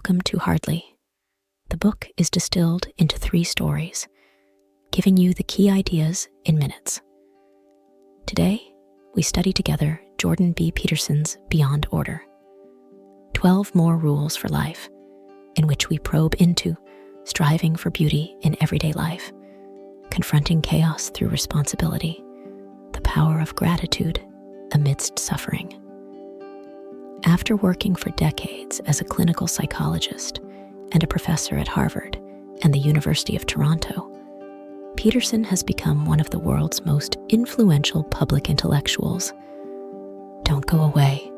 Welcome to Hardly. The book is distilled into 3 stories, giving you the key ideas in minutes. Today, we study together Jordan B. Peterson's Beyond Order, 12 More Rules for Life, in which we probe into striving for beauty in everyday life, confronting chaos through responsibility, the power of gratitude amidst suffering. After working for decades as a clinical psychologist and a professor at Harvard and the University of Toronto, Peterson has become one of the world's most influential public intellectuals. Don't go away.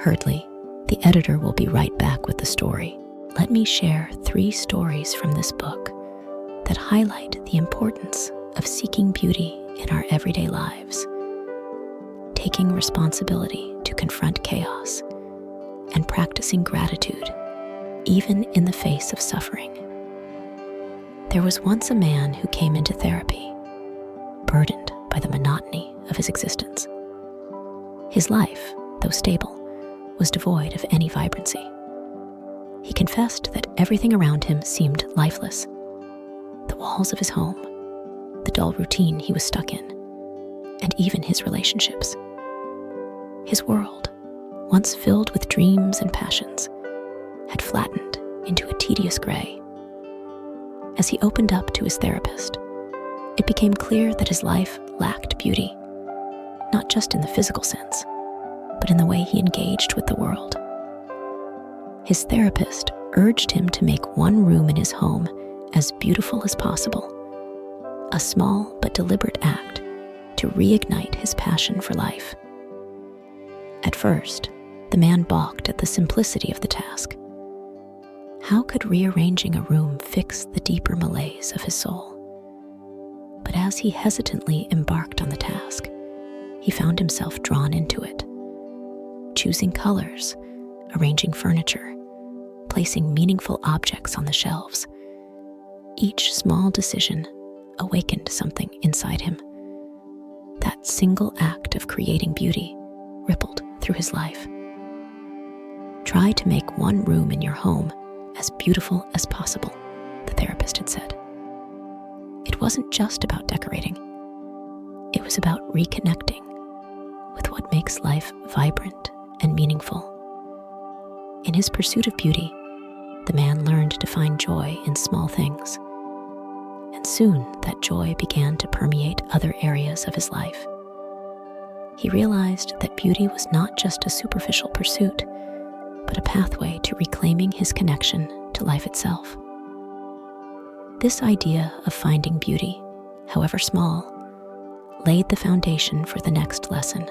Hardly, the editor will be right back with the story. Let me share 3 stories from this book that highlight the importance of seeking beauty in our everyday lives, taking responsibility to confront chaos, and practicing gratitude, even in the face of suffering. There was once a man who came into therapy, burdened by the monotony of his existence. His life, though stable, was devoid of any vibrancy. He confessed that everything around him seemed lifeless. The walls of his home, the dull routine he was stuck in, and even his relationships. His world, once filled with dreams and passions, had flattened into a tedious gray. As he opened up to his therapist, it became clear that his life lacked beauty, not just in the physical sense, but in the way he engaged with the world. His therapist urged him to make one room in his home as beautiful as possible, a small but deliberate act to reignite his passion for life. At first, the man balked at the simplicity of the task. How could rearranging a room fix the deeper malaise of his soul? But as he hesitantly embarked on the task, he found himself drawn into it. Choosing colors, arranging furniture, placing meaningful objects on the shelves. Each small decision awakened something inside him. That single act of creating beauty rippled through his life. Try to make one room in your home as beautiful as possible, the therapist had said. It wasn't just about decorating. It was about reconnecting with what makes life vibrant and meaningful. In his pursuit of beauty, the man learned to find joy in small things. And soon that joy began to permeate other areas of his life. He realized that beauty was not just a superficial pursuit, but a pathway to reclaiming his connection to life itself. This idea of finding beauty, however small, laid the foundation for the next lesson: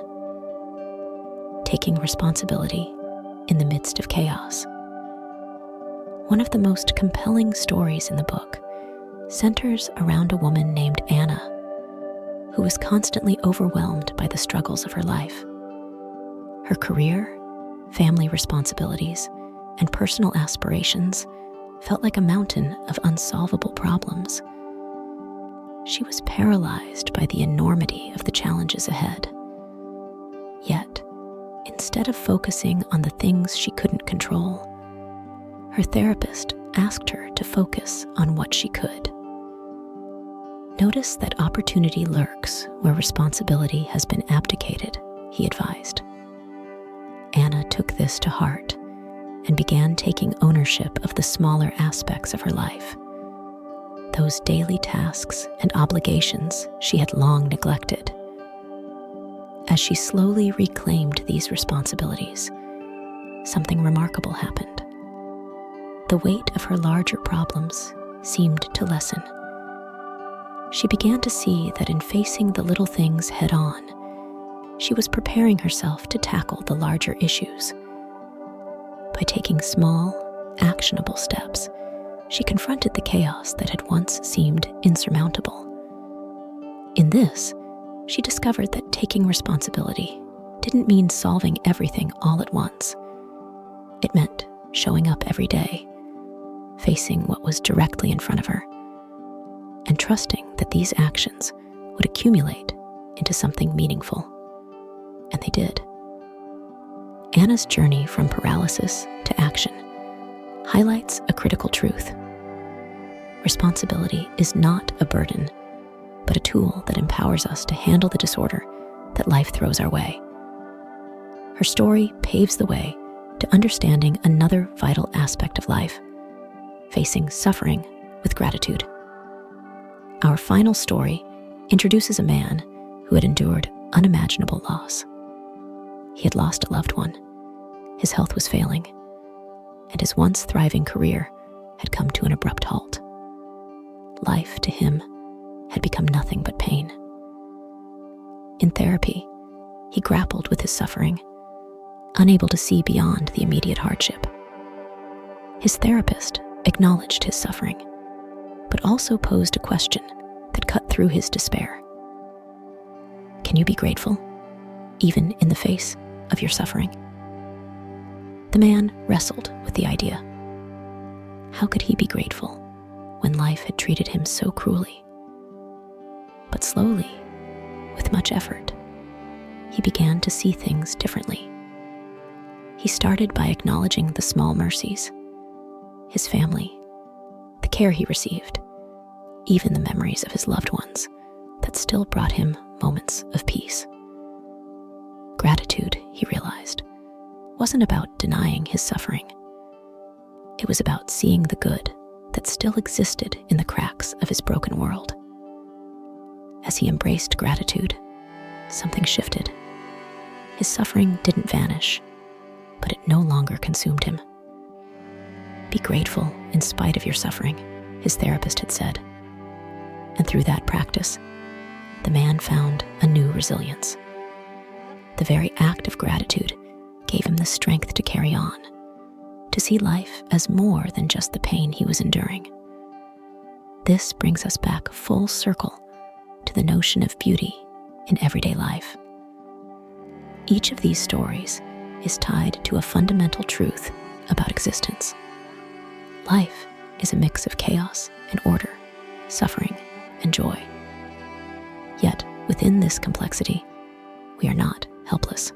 taking responsibility in the midst of chaos. One of the most compelling stories in the book centers around a woman named Anna, who was constantly overwhelmed by the struggles of her life. Her career, family responsibilities, and personal aspirations felt like a mountain of unsolvable problems. She was paralyzed by the enormity of the challenges ahead. Yet, instead of focusing on the things she couldn't control, her therapist asked her to focus on what she could. Notice that opportunity lurks where responsibility has been abdicated, he advised. Anna took this to heart and began taking ownership of the smaller aspects of her life, those daily tasks and obligations she had long neglected. As she slowly reclaimed these responsibilities, something remarkable happened. The weight of her larger problems seemed to lessen. She began to see that in facing the little things head-on, she was preparing herself to tackle the larger issues. By taking small, actionable steps, she confronted the chaos that had once seemed insurmountable. In this, she discovered that taking responsibility didn't mean solving everything all at once. It meant showing up every day, facing what was directly in front of her, and trusting that these actions would accumulate into something meaningful. And they did. Anna's journey from paralysis to action highlights a critical truth. Responsibility is not a burden, but a tool that empowers us to handle the disorder that life throws our way. Her story paves the way to understanding another vital aspect of life, facing suffering with gratitude. Our final story introduces a man who had endured unimaginable loss. He had lost a loved one, his health was failing, and his once thriving career had come to an abrupt halt. Life, to him, had become nothing but pain. In therapy, he grappled with his suffering, unable to see beyond the immediate hardship. His therapist acknowledged his suffering, but also posed a question that cut through his despair. Can you be grateful, even in the face of your suffering? The man wrestled with the idea. How could he be grateful when life had treated him so cruelly? But slowly, with much effort, he began to see things differently. He started by acknowledging the small mercies, his family, the care he received, even the memories of his loved ones that still brought him moments of peace. Gratitude, he realized, wasn't about denying his suffering. It was about seeing the good that still existed in the cracks of his broken world. As he embraced gratitude, something shifted. His suffering didn't vanish, but it no longer consumed him. Be grateful in spite of your suffering, his therapist had said. And through that practice, the man found a new resilience. The very act of gratitude gave him the strength to carry on, to see life as more than just the pain he was enduring. This brings us back full circle to the notion of beauty in everyday life. Each of these stories is tied to a fundamental truth about existence. Life is a mix of chaos and order, suffering and joy. Yet, within this complexity, we are not helpless.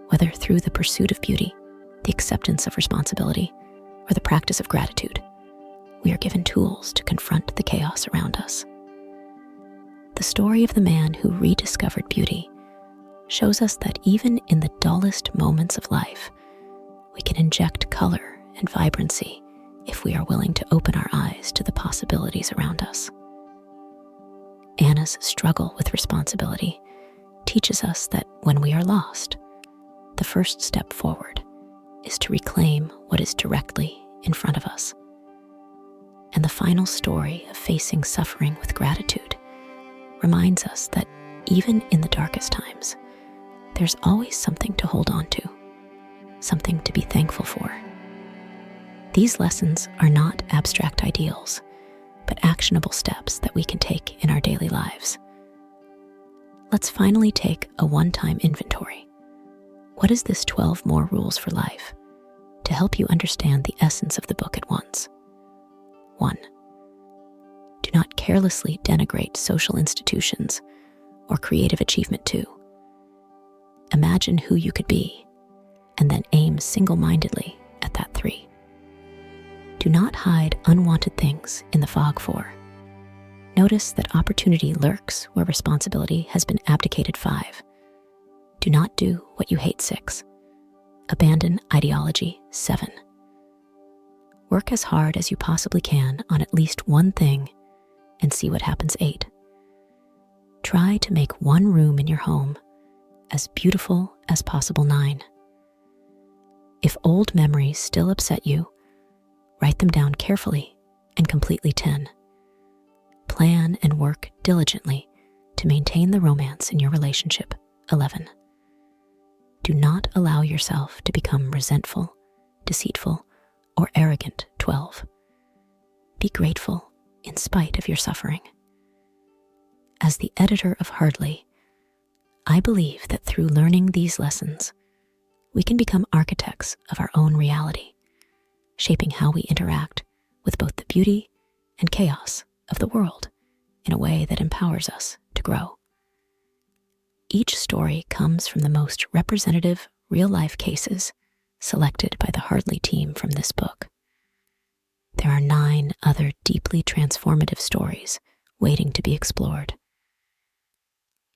Whether through the pursuit of beauty, the acceptance of responsibility, or the practice of gratitude, we are given tools to confront the chaos around us. The story of the man who rediscovered beauty shows us that even in the dullest moments of life, we can inject color and vibrancy if we are willing to open our eyes to the possibilities around us. Anna's struggle with responsibility teaches us that when we are lost, the first step forward is to reclaim what is directly in front of us. And the final story of facing suffering with gratitude reminds us that even in the darkest times, there's always something to hold on to, something to be thankful for. These lessons are not abstract ideals, but actionable steps that we can take in our daily lives. Let's finally take a one-time inventory. What is this 12 more rules for life to help you understand the essence of the book at once? 1. Do not carelessly denigrate social institutions or creative achievement 2. Imagine who you could be, and then aim single-mindedly at that 3. Do not hide unwanted things in the fog 4. Notice that opportunity lurks where responsibility has been abdicated 5. Do not do what you hate 6. Abandon ideology 7. Work as hard as you possibly can on at least one thing and see what happens 8. Try to make one room in your home as beautiful as possible 9. If old memories still upset you, write them down carefully and completely 10. Plan and work diligently to maintain the romance in your relationship 11. Do not allow yourself to become resentful, deceitful, or arrogant 12. Be grateful in spite of your suffering. As the editor of Hardly, I believe that through learning these lessons, we can become architects of our own reality, shaping how we interact with both the beauty and chaos of the world in a way that empowers us to grow. Each story comes from the most representative real-life cases selected by the Hardly team from this book. 9 other deeply transformative stories waiting to be explored.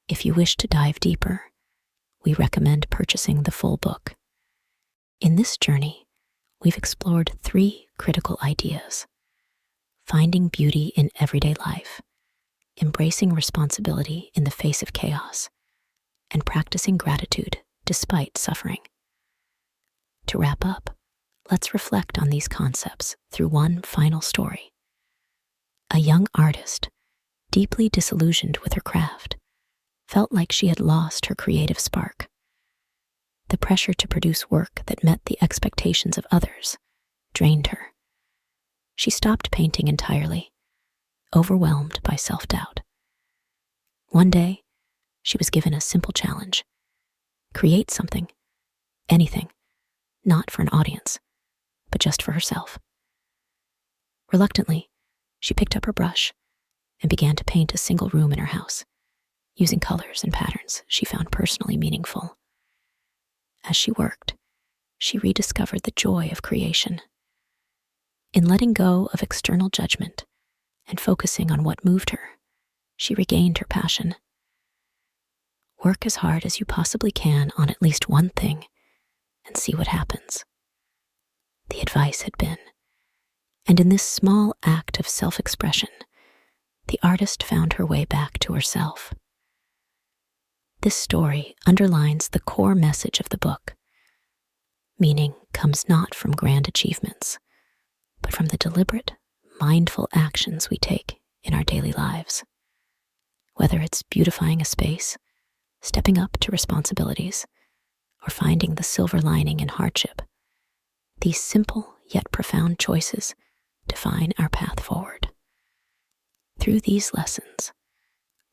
If you wish to dive deeper, we recommend purchasing the full book. In this journey, we've explored 3 critical ideas: finding beauty in everyday life, embracing responsibility in the face of chaos, and practicing gratitude despite suffering. To wrap up, let's reflect on these concepts through one final story. A young artist, deeply disillusioned with her craft, felt like she had lost her creative spark. The pressure to produce work that met the expectations of others drained her. She stopped painting entirely, overwhelmed by self-doubt. One day, she was given a simple challenge: create something, anything, not for an audience, but just for herself. Reluctantly, she picked up her brush and began to paint a single room in her house, using colors and patterns she found personally meaningful. As she worked, she rediscovered the joy of creation. In letting go of external judgment and focusing on what moved her, she regained her passion. Work as hard as you possibly can on at least one thing and see what happens. The advice had been. And in this small act of self-expression, the artist found her way back to herself. This story underlines the core message of the book. Meaning comes not from grand achievements, but from the deliberate, mindful actions we take in our daily lives. Whether it's beautifying a space, stepping up to responsibilities, or finding the silver lining in hardship, these simple yet profound choices define our path forward. Through these lessons,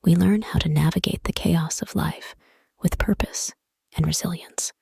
we learn how to navigate the chaos of life with purpose and resilience.